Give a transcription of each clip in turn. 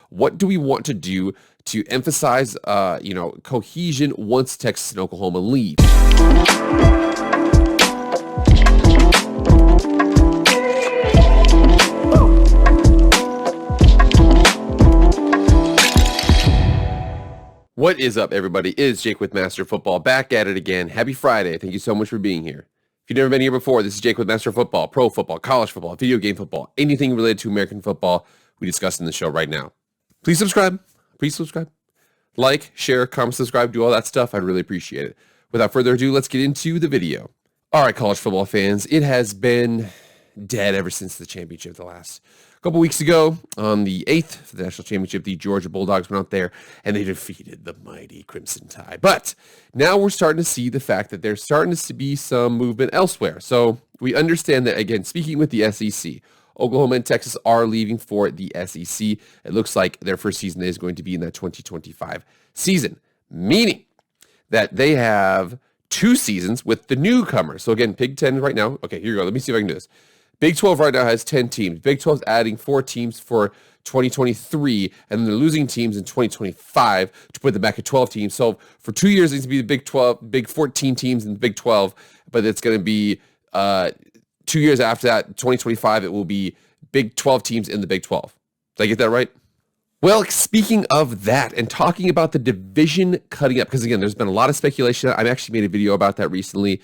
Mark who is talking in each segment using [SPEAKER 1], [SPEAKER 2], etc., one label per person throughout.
[SPEAKER 1] what do we want to do to emphasize, cohesion once Texas and Oklahoma leave? What is up, everybody? It is Jake with Master Football, back at it again. Happy Friday. Thank you so much for being here. If you've never been here before, this is Jake with Master Football, pro football, college football, video game football, anything related to American football we discuss in the show right now. Please subscribe. Like, share, comment, subscribe, do all that stuff. I'd really appreciate it. Without further ado, let's get into the video. All right, college football fans, it has been dead ever since the championship the last couple weeks ago. On the 8th for the national championship, the Georgia Bulldogs went out there and they defeated the mighty Crimson Tide. But now we're starting to see the fact that there's starting to be some movement elsewhere. So we understand that, again, speaking with the SEC, Oklahoma and Texas are leaving for the SEC. It looks like their first season is going to be in that 2025 season, meaning that they have 2 seasons with the newcomers. So again, Big Ten right now. Okay, here you go. Let me see if I can do this. Big 12 right now has 10 teams. Big 12 is adding 4 teams for 2023, and then they're losing teams in 2025 to put them back at 12 teams. So for 2 years, it needs to be the Big 12, Big 14 teams in the Big 12, but it's going to be 2 years after that, 2025, it will be Big 12 teams in the Big 12. Did I get that right? Well, speaking of that and talking about the division cutting up, because again, there's been a lot of speculation. I've actually made a video about that recently.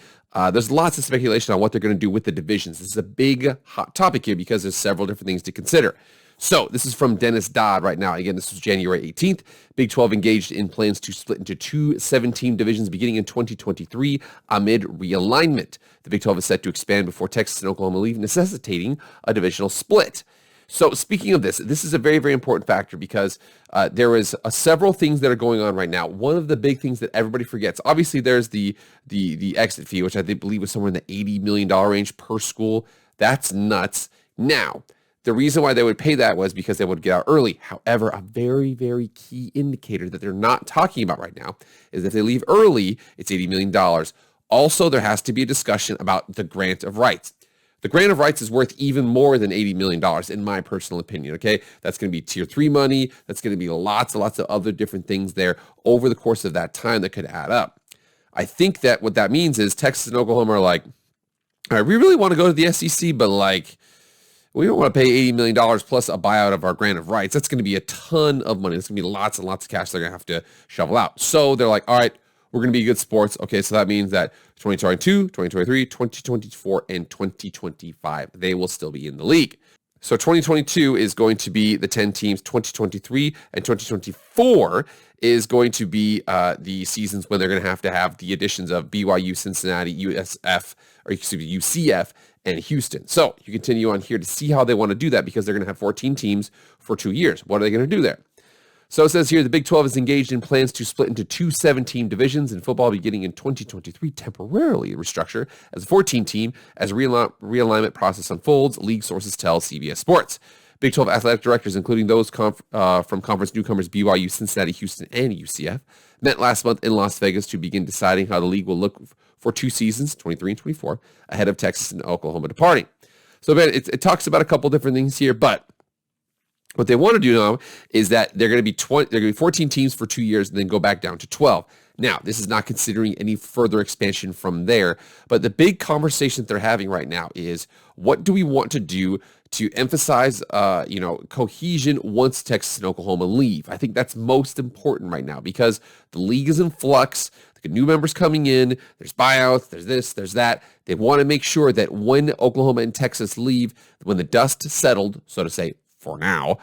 [SPEAKER 1] There's lots of speculation on what they're going to do with the divisions. This is a big hot topic here because there's several different things to consider. So this is from Dennis Dodd right now. Again, this was January 18th. Big 12 engaged in plans to split into 2 7-team divisions beginning in 2023 amid realignment. The Big 12 is set to expand before Texas and Oklahoma leave, necessitating a divisional split. So speaking of this is a very, very important factor because there is several things that are going on right now. One of the big things that everybody forgets, obviously there's the exit fee, which I believe was somewhere in the $80 million range per school. That's nuts. Now, the reason why they would pay that was because they would get out early. However, a very, very key indicator that they're not talking about right now is that if they leave early, it's $80 million. Also, there has to be a discussion about the grant of rights. The grant of rights is worth even more than $80 million, in my personal opinion, okay? That's going to be tier 3 money. That's going to be lots of other different things there over the course of that time that could add up. I think that what that means is Texas and Oklahoma are like, all right, we really want to go to the SEC, but like, we don't want to pay $80 million plus a buyout of our grant of rights. That's going to be a ton of money. It's going to be lots and lots of cash they're going to have to shovel out. So they're like, all right, we're going to be good sports. Okay, so that means that 2022, 2023, 2024, and 2025, they will still be in the league. So 2022 is going to be the 10 teams. 2023 and 2024 is going to be the seasons when they're going to have the additions of BYU, Cincinnati, UCF, and Houston. So you continue on here to see how they want to do that because they're going to have 14 teams for 2 years. What are they going to do there? So it says here, the Big 12 is engaged in plans to split into 2 7-team divisions in football beginning in 2023, temporarily restructure as a 14 team as realignment process unfolds, league sources tell CBS Sports. Big 12 athletic directors, including those from conference newcomers BYU, Cincinnati, Houston, and UCF, met last month in Las Vegas to begin deciding how the league will look for 2 seasons, 23 and 24, ahead of Texas and Oklahoma departing. So man, it talks about a couple different things here, but what they want to do now is that they're going to be 14 teams for 2 years and then go back down to 12. Now, this is not considering any further expansion from there, but the big conversation that they're having right now is what do we want to do to emphasize, cohesion once Texas and Oklahoma leave? I think that's most important right now because the league is in flux. The new members coming in, there's buyouts, there's this, there's that. They want to make sure that when Oklahoma and Texas leave, when the dust settled, so to say, for now,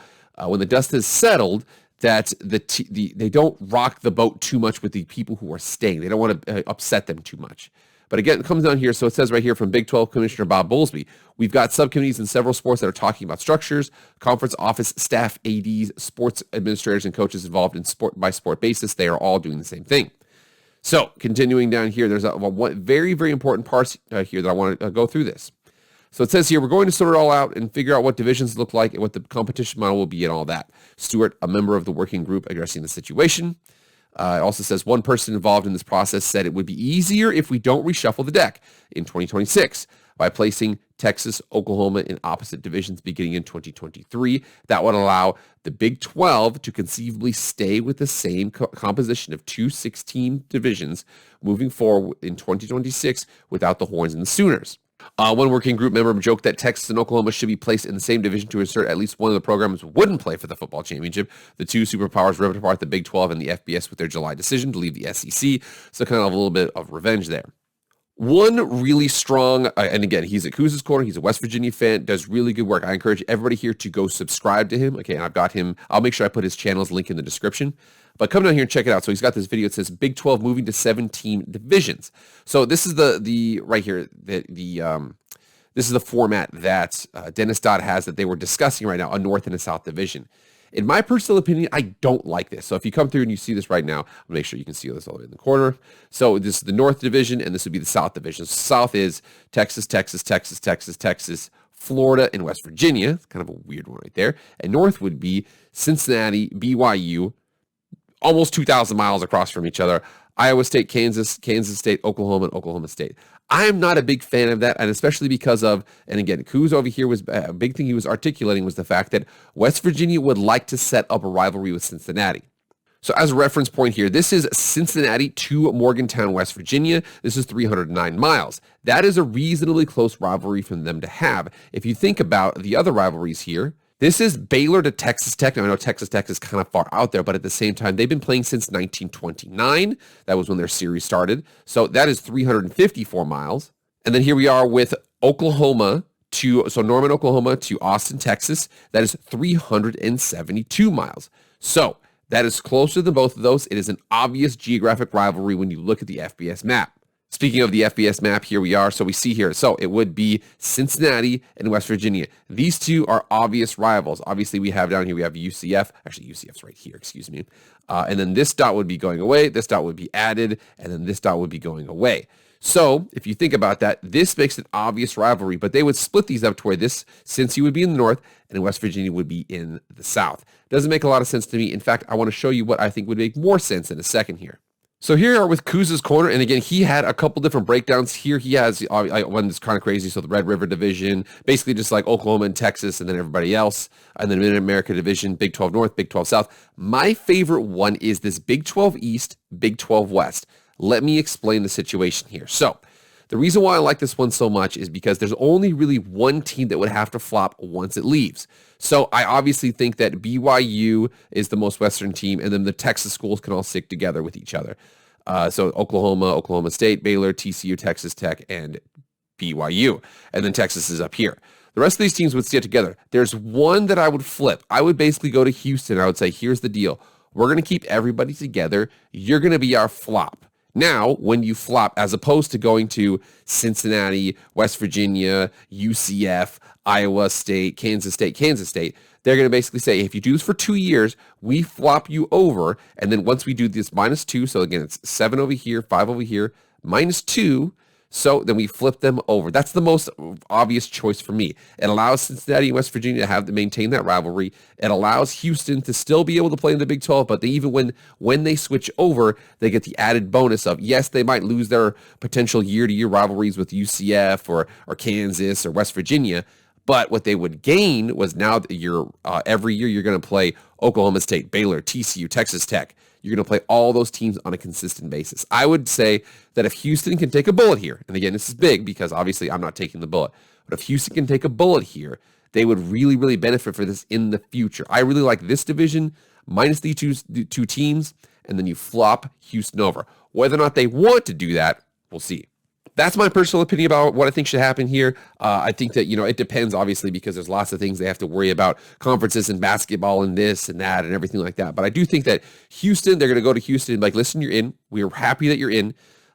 [SPEAKER 1] when the dust is settled, that they don't rock the boat too much with the people who are staying. They don't want to upset them too much. But again, it comes down here. So it says right here from Big 12 Commissioner Bob Bowlesby, we've got subcommittees in several sports that are talking about structures, conference office staff, ADs, sports administrators, and coaches involved in sport by sport basis. They are all doing the same thing. So continuing down here, there's one very, very important part here that I want to go through this. So it says here, we're going to sort it all out and figure out what divisions look like and what the competition model will be and all that. Stewart, a member of the working group addressing the situation. It also says one person involved in this process said it would be easier if we don't reshuffle the deck in 2026 by placing Texas, Oklahoma in opposite divisions beginning in 2023. That would allow the Big 12 to conceivably stay with the same composition of 2 16 divisions moving forward in 2026 without the Horns and the Sooners. One working group member joked that Texas and Oklahoma should be placed in the same division to assert at least one of the programs wouldn't play for the football championship. The two superpowers ripped apart the Big 12 and the FBS with their July decision to leave the SEC, so kind of a little bit of revenge there. One really strong, and again, he's at Cruz's Corner. He's a West Virginia fan, does really good work. I encourage everybody here to go subscribe to him. Okay, and I've got him. I'll make sure I put his channel's link in the description. But come down here and check it out. So he's got this video. It says Big 12 moving to 17 divisions. So this is the right here, this is the format that Dennis Dodd has that they were discussing right now, a North and a South division. In my personal opinion, I don't like this. So if you come through and you see this right now, I'll make sure you can see this all the way in the corner. So this is the North division, and this would be the South division. So South is Texas, Texas, Texas, Texas, Texas, Florida, and West Virginia. It's kind of a weird one right there. And North would be Cincinnati, BYU, almost 2,000 miles across from each other. Iowa State, Kansas, Kansas State, Oklahoma, and Oklahoma State. I'm not a big fan of that, and especially because of, and again, Couz over here was a big thing he was articulating was the fact that West Virginia would like to set up a rivalry with Cincinnati. So as a reference point here, this is Cincinnati to Morgantown, West Virginia. This is 309 miles. That is a reasonably close rivalry for them to have. If you think about the other rivalries here, this is Baylor to Texas Tech. Now, I know Texas Tech is kind of far out there, but at the same time, they've been playing since 1929. That was when their series started. So that is 354 miles. And then here we are with Oklahoma so Norman, Oklahoma to Austin, Texas. That is 372 miles. So that is closer than both of those. It is an obvious geographic rivalry when you look at the FBS map. Speaking of the FBS map, here we are. So we see here. So it would be Cincinnati and West Virginia. These two are obvious rivals. Obviously, we have down here, we have UCF. Actually, UCF's right here, excuse me. And then this dot would be going away. This dot would be added. And then this dot would be going away. So if you think about that, this makes an obvious rivalry. But they would split these up to where this Cincy would be in the north and West Virginia would be in the south. Doesn't make a lot of sense to me. In fact, I want to show you what I think would make more sense in a second here. So here are with Cruz's Corner, and again, he had a couple different breakdowns. Here he has one that's kind of crazy, so the Red River Division, basically just like Oklahoma and Texas, and then everybody else, and then Mid-America Division, Big 12 North, Big 12 South. My favorite one is this Big 12 East, Big 12 West. Let me explain the situation here. So the reason why I like this one so much is because there's only really one team that would have to flop once it leaves. So I obviously think that BYU is the most Western team, and then the Texas schools can all stick together with each other. So Oklahoma, Oklahoma State, Baylor, TCU, Texas Tech, and BYU. And then Texas is up here. The rest of these teams would stick together. There's one that I would flip. I would basically go to Houston. I would say, here's the deal. We're going to keep everybody together. You're going to be our flop. Now, when you flop, as opposed to going to Cincinnati, West Virginia, UCF, Iowa State, Kansas State, they're going to basically say, if you do this for 2 years, we flop you over. And then once we do this -2, so again, it's 7 over here, 5 over here, -2. So then we flip them over. That's the most obvious choice for me. It allows Cincinnati and West Virginia to maintain that rivalry. It allows Houston to still be able to play in the Big 12, but when they switch over, they get the added bonus of, yes, they might lose their potential year-to-year rivalries with UCF or Kansas or West Virginia, but what they would gain was now that every year you're going to play Oklahoma State, Baylor, TCU, Texas Tech. You're going to play all those teams on a consistent basis. I would say that if Houston can take a bullet here, and again, this is big because obviously I'm not taking the bullet, but if Houston can take a bullet here, they would really, really benefit for this in the future. I really like this division minus these two teams, and then you flop Houston over. Whether or not they want to do that, we'll see. That's my personal opinion about what I think should happen here. I think that, it depends, obviously, because there's lots of things they have to worry about, conferences and basketball and this and that and everything like that. But I do think that Houston, they're going to go to Houston and listen, you're in. We're happy that you're in.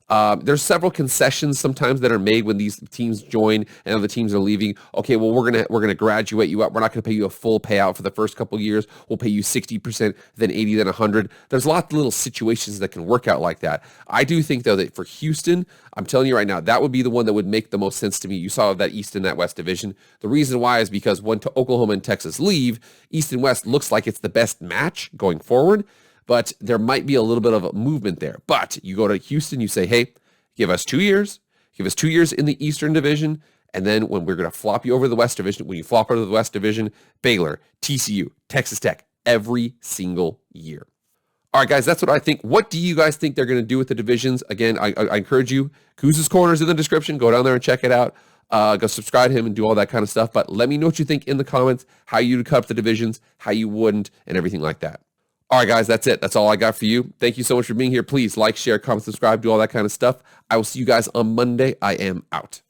[SPEAKER 1] There's several concessions sometimes that are made when these teams join and other teams are leaving. Okay, well, we're gonna graduate you up. We're not gonna pay you a full payout for the first couple of years. We'll pay you 60%, then 80, then 100. There's lots of little situations that can work out like that. I do think though that for Houston, I'm telling you right now, that would be the one that would make the most sense to me. You saw that East and that West division. The reason why is because when Oklahoma and Texas leave, East and West looks like it's the best match going forward. But there might be a little bit of a movement there. But you go to Houston, you say, hey, give us 2 years. Give us 2 years in the Eastern Division, And then when we're going to flop you over to the West Division, when you flop over to the West Division, Baylor, TCU, Texas Tech, every single year. All right, guys, that's what I think. What do you guys think they're going to do with the divisions? Again, I encourage you. Cruz's Corner is in the description. Go down there and check it out. Go subscribe to him and do all that kind of stuff. But let me know what you think in the comments, how you'd cut up the divisions, how you wouldn't, and everything like that. All right, guys, that's it. That's all I got for you. Thank you so much for being here. Please like, share, comment, subscribe, do all that kind of stuff. I will see you guys on Monday. I am out.